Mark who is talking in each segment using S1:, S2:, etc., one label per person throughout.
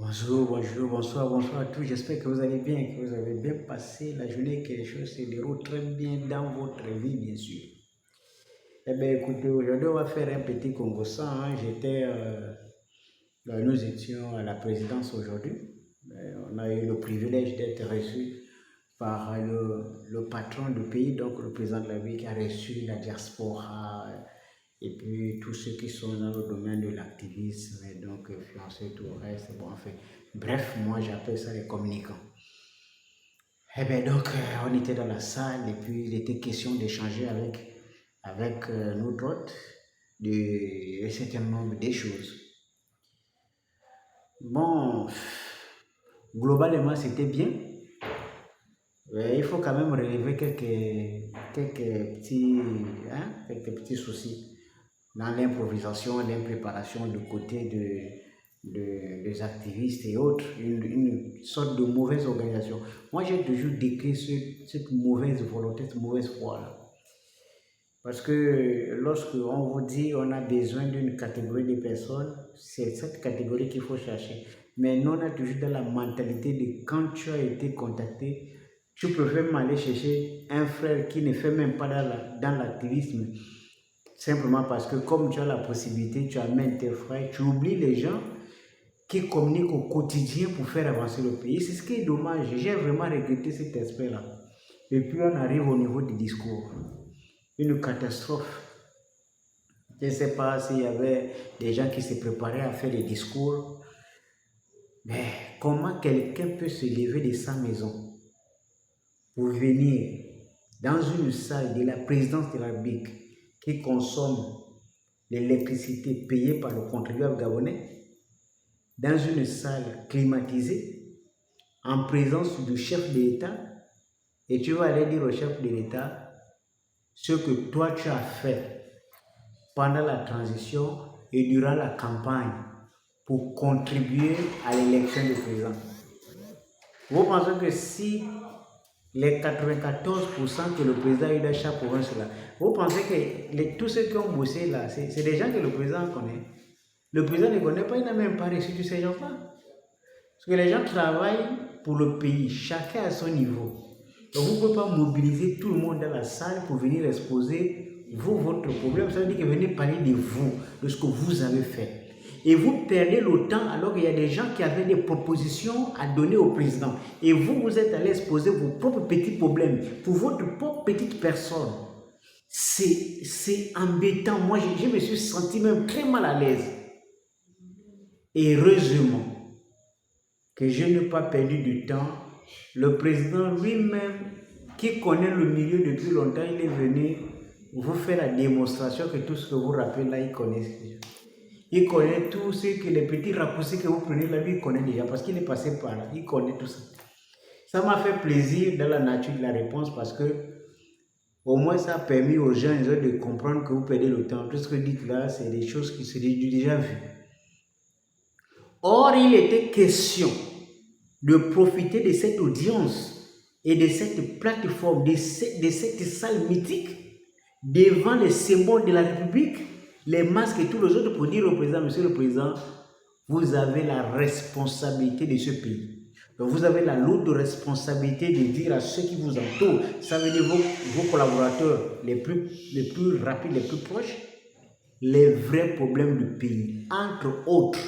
S1: Bonjour, bonjour, bonsoir, bonsoir à tous. J'espère que vous allez bien, que vous avez bien passé la journée, que les choses se déroulent très bien dans votre vie, bien sûr. Eh bien, écoutez, aujourd'hui, on va faire un petit Congo sans, hein. Nous étions à la présidence aujourd'hui. On a eu le privilège d'être reçus par le patron du pays, donc le président de la ville qui a reçu la diaspora et puis tous ceux qui sont dans le domaine de l'activisme, et donc influencer tout le reste. Bon, enfin, bref, moi j'appelle ça les communicants. Eh bien, donc, on était dans la salle et puis il était question d'échanger avec notre hôte de un certain nombre des choses. Bon, globalement, c'était bien. Il faut quand même relever quelques petits soucis dans l'improvisation, l'impréparation du côté des activistes et autres, une sorte de mauvaise organisation. Moi, j'ai toujours décrit cette mauvaise volonté, cette mauvaise foi-là. Parce que lorsque on vous dit on a besoin d'une catégorie de personnes, c'est cette catégorie qu'il faut chercher. Mais nous, on a toujours dans la mentalité de quand tu as été contacté, tu préfères aller chercher un frère qui ne fait même pas dans l'activisme. Simplement parce que comme tu as la possibilité, tu amènes tes frères, tu oublies les gens qui communiquent au quotidien pour faire avancer le pays. C'est ce qui est dommage. J'ai vraiment regretté cet aspect-là. Et puis on arrive au niveau du discours. Une catastrophe. Je ne sais pas s'il y avait des gens qui se préparaient à faire des discours. Mais comment quelqu'un peut se lever de sa maison pour venir dans une salle de la présidence de la République qui consomme l'électricité payée par le contribuable gabonais, dans une salle climatisée, en présence du chef de l'État, et tu vas aller dire au chef de l'État ce que toi tu as fait pendant la transition et durant la campagne pour contribuer à l'élection du président. Vous pensez que si les 94% que le président a eu dans chaque province là, vous pensez que tous ceux qui ont bossé là, c'est des gens que le président connaît? Le président ne connaît pas, il n'a même pas reçu tous ces gens-là. Parce que les gens travaillent pour le pays, chacun à son niveau. Donc vous ne pouvez pas mobiliser tout le monde dans la salle pour venir exposer votre problème. Ça veut dire que venez parler de vous, de ce que vous avez fait. Et vous perdez le temps alors qu'il y a des gens qui avaient des propositions à donner au président. Et vous êtes allé exposer vos propres petits problèmes pour votre propre petite personne. C'est embêtant. Moi, je me suis senti même très mal à l'aise. Et heureusement que je n'ai pas perdu du temps. Le président lui-même, qui connaît le milieu depuis longtemps, il est venu vous faire la démonstration que tout ce que vous rappelez là, il connaît. Il connaît tout ce que les petits raccourcis que vous prenez là, lui, il connaît déjà parce qu'il est passé par là. Il connaît tout ça. Ça m'a fait plaisir dans la nature de la réponse parce que au moins ça a permis aux gens de comprendre que vous perdez le temps. Tout ce que vous dites là, c'est des choses qui sont déjà vues. Or, il était question de profiter de cette audience et de cette plateforme, de cette salle mythique devant les symboles de la République, les masques et tous les autres pour dire au président, monsieur le président, vous avez la responsabilité de ce pays. Donc vous avez la lourde responsabilité de dire à ceux qui vous entourent, ça veut dire vos collaborateurs les plus rapides, les plus proches, les vrais problèmes du pays. Entre autres,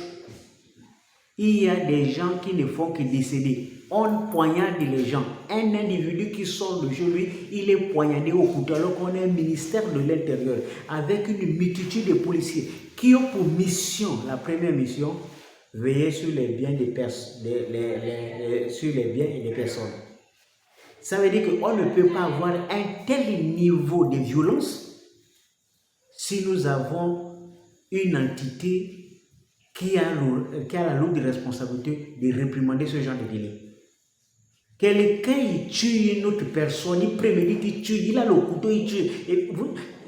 S1: il y a des gens qui ne font que décéder. On poignarde les gens. Un individu qui sort de chez lui, il est poignardé au couteau alors qu'on a un ministère de l'Intérieur avec une multitude de policiers qui ont pour mission, la première mission, veiller sur les biens des personnes. Sur les biens et des personnes. Ça veut dire qu'on ne peut pas avoir un tel niveau de violence si nous avons une entité qui a la lourde responsabilité de réprimander ce genre de délit. Quelqu'un, il tue une autre personne, il prémédite, il tue, il a le couteau, il tue.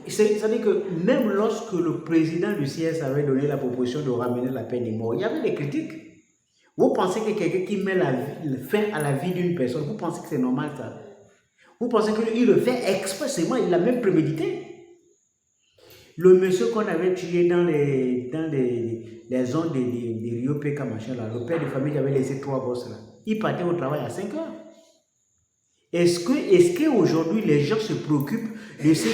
S1: C'est-à-dire que même lorsque le président du CS avait donné la proposition de ramener la peine de mort, il y avait des critiques. Vous pensez que quelqu'un qui met fin à la vie d'une personne, vous pensez que c'est normal ça? Vous pensez qu'il le fait expressément, il l'a même prémédité? Le monsieur qu'on avait tué dans les zones de Rio Peka, machin là, le père de famille qui avait laissé 3 gosses là, il partait au travail à 5 heures. Est-ce qu'aujourd'hui les gens se préoccupent de ce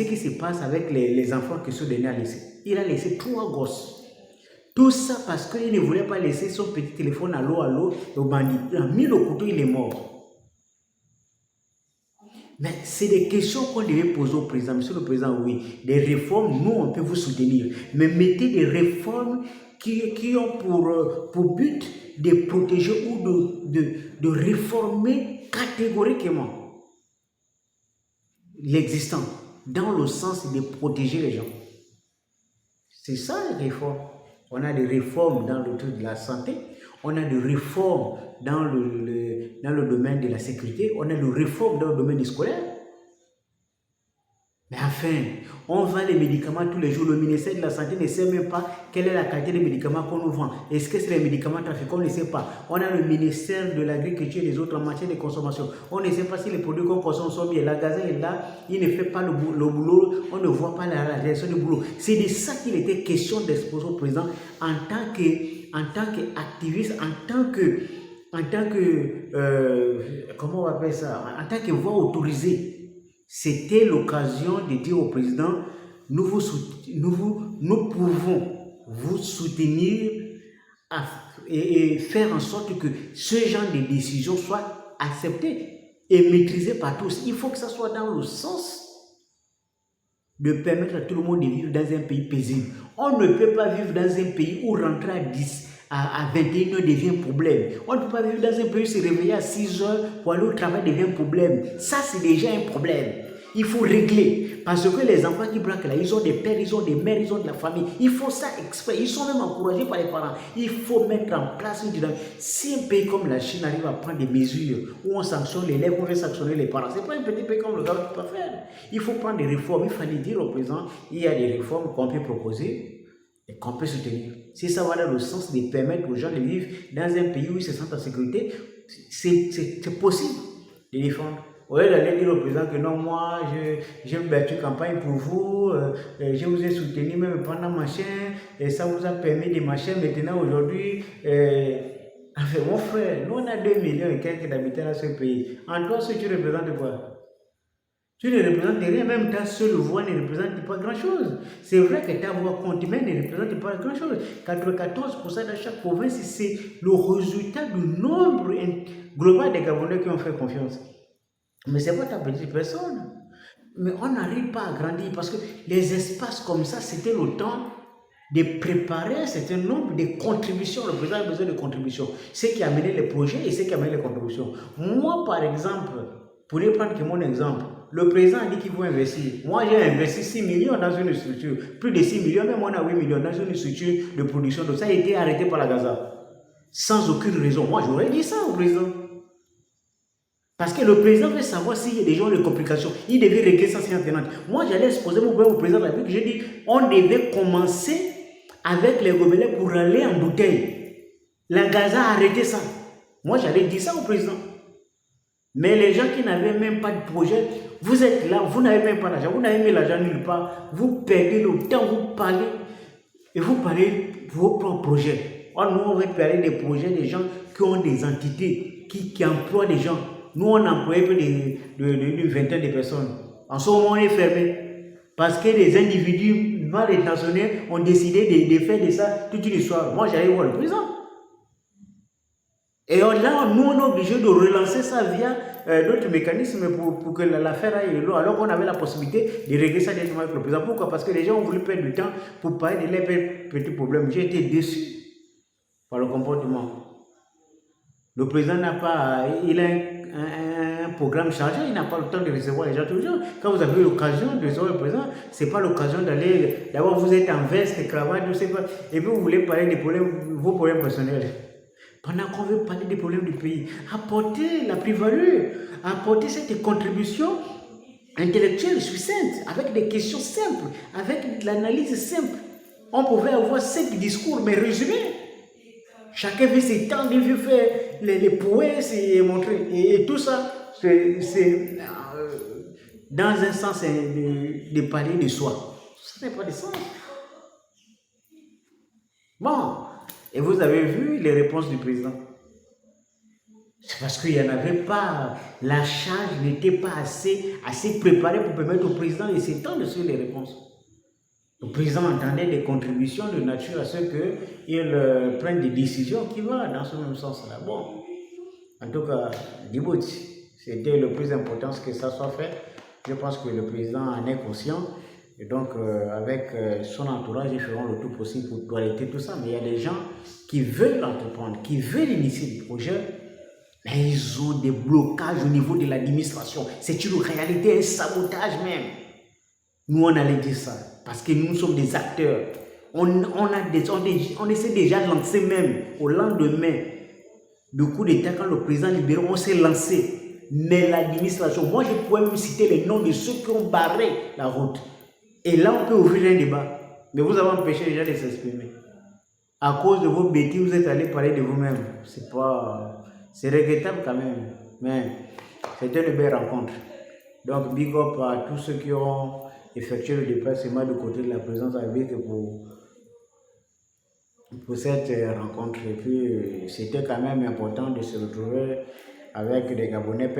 S1: qui se passe avec les enfants que ce dernier a laissé? Il a laissé 3 gosses. Tout ça parce qu'il ne voulait pas laisser son petit téléphone à l'eau au bandit. Il a mis le couteau, il est mort. Mais c'est des questions qu'on devait poser au président. Monsieur le président, oui, des réformes, nous, on peut vous soutenir. Mais mettez des réformes qui ont pour but de protéger ou de réformer catégoriquement l'existant, dans le sens de protéger les gens. C'est ça les réformes. On a des réformes dans le truc de la santé, on a des réformes dans le domaine de la sécurité, on a des réformes dans le domaine scolaire. Mais enfin, on vend les médicaments tous les jours. Le ministère de la Santé ne sait même pas quelle est la qualité des médicaments qu'on nous vend. Est-ce que c'est les médicaments trafiqués? On ne sait pas. On a le ministère de l'Agriculture et des autres en matière de consommation. On ne sait pas si les produits qu'on consomme sont bien. La gazelle est là, il ne fait pas le boulot, on ne voit pas la direction du boulot. C'est de ça qu'il était question d'exposer au président en tant qu'activiste, en tant que comment on va appeler ça? En tant que voix autorisée. C'était l'occasion de dire au président, nous pouvons vous soutenir et faire en sorte que ce genre de décision soit accepté et maîtrisé par tous. Il faut que ça soit dans le sens de permettre à tout le monde de vivre dans un pays paisible. On ne peut pas vivre dans un pays où rentrer à 21h devient un problème. On ne peut pas vivre dans un pays où se réveiller à 6h pour aller au travail devient un problème. Ça, c'est déjà un problème. Il faut régler. Parce que les enfants qui braquent là, ils ont des pères, ils ont des mères, ils ont de la famille. Il faut ça exprès. Ils sont même encouragés par les parents. Il faut mettre en place une dynamique. Si un pays comme la Chine arrive à prendre des mesures où on sanctionne l'élève, on veut sanctionner les parents, ce n'est pas un petit pays comme le Ghana qui peut faire. Il faut prendre des réformes. Il fallait dire au président, il y a des réformes qu'on peut proposer et qu'on peut soutenir. Si ça va dans le sens de permettre aux gens de vivre dans un pays où ils se sentent en sécurité, c'est possible de défendre. Au lieu d'aller dire au président que non, moi, j'ai battu campagne pour vous, je vous ai soutenu même pendant machin, et ça vous a permis des machins. Maintenant, aujourd'hui, enfin, mon frère, nous on a 2 millions et quelques d'habitants dans ce pays. En toi, ce que tu représentes quoi? Tu ne représentes rien, même ta seule voix ne représente pas grand-chose. C'est vrai que ta voix compte, mais ne représente pas grand-chose. 94% de chaque province, c'est le résultat du nombre global des Gabonais qui ont fait confiance. Mais ce n'est pas ta petite personne. Mais on n'arrive pas à grandir parce que les espaces comme ça, c'était le temps de préparer un certain nombre de contributions. Le président a besoin de contributions. Ce qui a mené les projets et ce qui a mené les contributions. Moi, par exemple, pour ne prendre que mon exemple, le président a dit qu'il faut investir. Moi, j'ai investi 6 millions dans une structure. Plus de 6 millions, même on a 8 millions dans une structure de production. Donc ça a été arrêté par la Gaza. Sans aucune raison. Moi, j'aurais dit ça au président. Parce que le président veut savoir s'il y a des gens de complications. Il devait régler ça sans tenante. Moi, j'allais exposer mon problème au président de la République. J'ai dit, on devait commencer avec les gobelets pour aller en bouteille. La Gaza a arrêté ça. Moi, j'allais dire ça au président. Mais les gens qui n'avaient même pas de projet, vous êtes là, vous n'avez même pas d'argent, vous n'avez mis l'argent nulle part, vous perdez le temps, vous parlez, et vous parlez pour vos propres projets. Or, nous, on veut parler des projets des gens qui ont des entités, qui emploient des gens. Nous, on emploie plus d'une vingtaine de personnes. En ce moment, on est fermé. Parce que les individus mal intentionnés ont décidé de faire de ça toute une histoire. Moi, j'allais voir le président. Et là, nous, on est obligé de relancer ça via d'autres mécanismes pour que l'affaire aille loin. Alors qu'on avait la possibilité de régler ça directement avec le président. Pourquoi? Parce que les gens ont voulu perdre du temps pour parler de leurs petits problèmes. J'ai été déçu par le comportement. Le président n'a pas, il a un programme chargé, il n'a pas le temps de recevoir les gens tous les jours. Quand vous avez l'occasion de recevoir le président, ce n'est pas l'occasion d'aller, d'abord vous êtes en veste, cravate, je ne sais pas, et puis vous voulez parler des problèmes, vos problèmes personnels. Pendant qu'on veut parler des problèmes du pays, apporter la plus-value, apporter cette contribution intellectuelle succincte, avec des questions simples, avec l'analyse simple. On pouvait avoir 5 discours, mais résumés. Chacun veut s'étendre, il veut faire les prouesses et montrer. Et tout ça, c'est dans un sens de parler de soi. Ça n'a pas de sens. Bon, et vous avez vu les réponses du président. C'est parce qu'il n'y en avait pas, la charge n'était pas assez préparée pour permettre au président de s'étendre sur les réponses. Le président entendait des contributions de nature à ce qu'il prenne des décisions qui vont dans ce même sens-là. Bon, en tout cas, Djibouti, c'était le plus important que ça soit fait. Je pense que le président en est conscient. Et donc, avec son entourage, ils feront le tout possible pour toiletter tout ça. Mais il y a des gens qui veulent entreprendre, qui veulent initier des projets, mais ils ont des blocages au niveau de l'administration. C'est une réalité, un sabotage même. Nous, on allait dire ça, parce que nous sommes des acteurs. On essaie déjà de lancer même au lendemain du coup d'État, quand le président libéré, on s'est lancé. Mais l'administration, moi je pourrais même citer les noms de ceux qui ont barré la route. Et là, on peut ouvrir un débat. Mais vous avez empêché les gens de s'exprimer. À cause de vos bêtises, vous êtes allé parler de vous-même. C'est regrettable quand même. Mais c'était une belle rencontre. Donc, big up à tous ceux qui ont effectué le déplacement du côté de la présence avec pour cette rencontre. Et puis, c'était quand même important de se retrouver avec des Gabonais.